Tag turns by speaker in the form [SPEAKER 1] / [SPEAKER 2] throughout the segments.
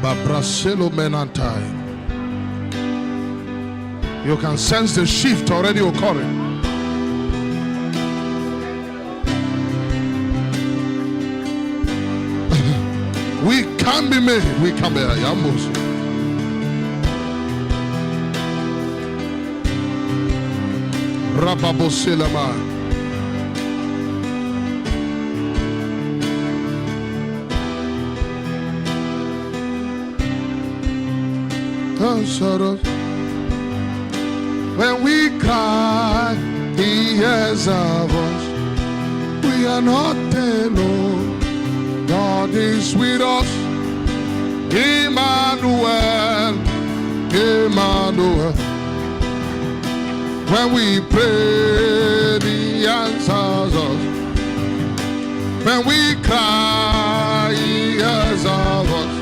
[SPEAKER 1] Babraselo menantai. You can sense the shift already occurring. We can be made. We can be Yambos. Rababoselama. When we cry, He hears our voice. We are not alone. God is with us. Emmanuel, Emmanuel. When we pray, He answers us. When we cry, He hears our voice.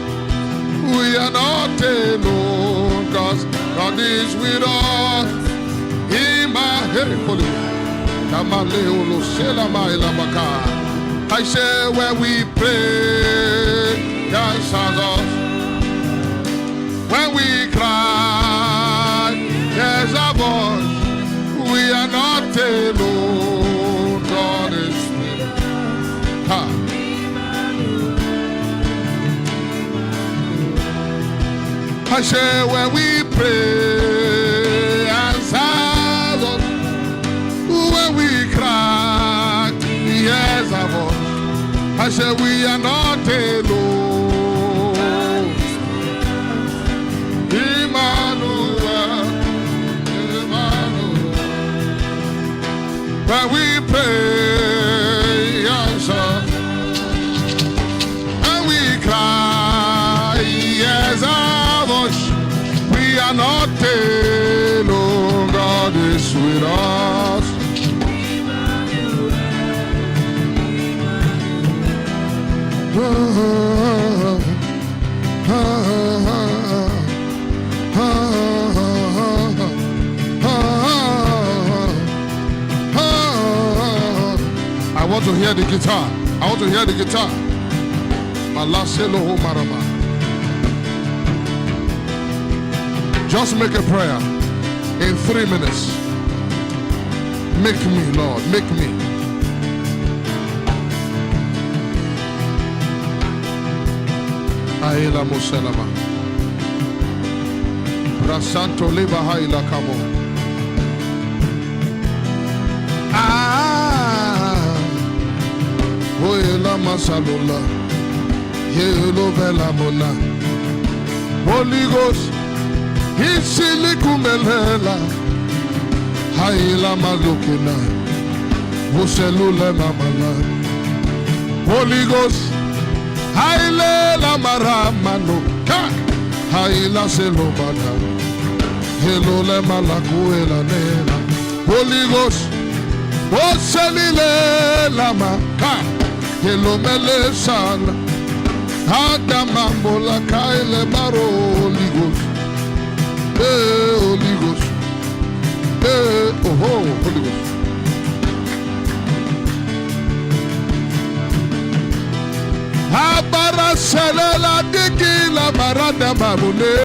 [SPEAKER 1] We are not alone, cause God is with us. I say when we pray, He answers us. When we cry, there's a voice. We are not alone, God is with us. I say when we pray, answers us. When we cry, He hears our voice. I say we are not alone. Emmanuel, Emmanuel. When we pray, He answers. When we cry, He hears our voice. We are not alone, God is with us. I want to hear the guitar. I want to hear the guitar. Malaselo Marama. Just make a prayer in 3 minutes. Make me, Lord, make me. Aila Muselama. Rasanto Leba Haila Kamo. Oela Masalula. Yelo Bela Mona. Holy Ghost. Isilikumela. Haila Malukina. Muselula Mamala. Holy Ghost. Haile la maramano, haila selobana, hello le malakuela nela. Holy Ghost, oselile lama, hello mele sana, adamambola kaile baro. Holy Ghost, Holy Ghost, oh Holy Ghost. Abara selela diki la barada babune.